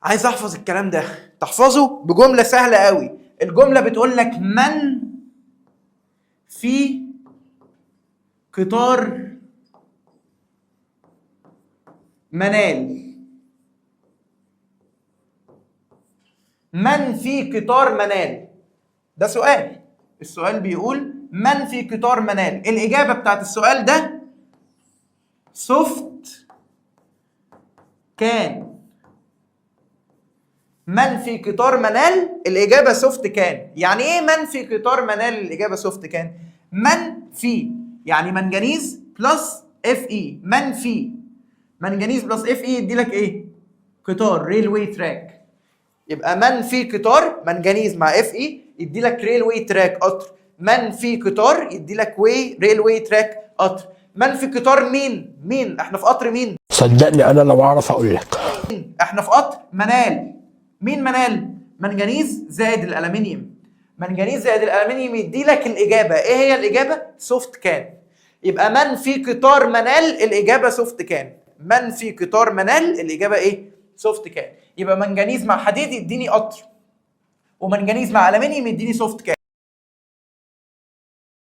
عايز احفظ الكلام ده، تحفظه بجمله سهله قوي. الجمله بتقول لك من في قطار منال. من في قطار منال؟ ده سؤال. السؤال بيقول من في قطار منال. الإجابة بتاعت السؤال ده سوفت كان. من في قطار منال الإجابة سوفت كان. يعني إيه من في قطار منال الإجابة سوفت كان؟ من في يعني منجنيز بلس اف اي. من في منجنيز بلس اف اي يدي لك ايه؟ قطار، ريلوي تراك. يبقى من في قطار منجنيز مع اف اي يدي لك ريلوي تراك قطر. من في قطار يدي لك ريلوي تراك قطر. من في قطار مين؟ احنا في قطر مين؟ صدقني انا لو اعرف اقول لك. احنا في قطر منال. مين منال؟ منجنيز زائد الالومنيوم. منجنيز زائد الالومنيوم يدي لك الاجابه. ايه هي الاجابه؟ سوفت كان. يبقى من في قطار منال الاجابه سوفت كان. من في قطار منال الاجابه ايه؟ سوفت كان. يبقى منجنيز مع حديد يديني قطر، ومنجنيز مع الومنيوم يديني سوفت كان.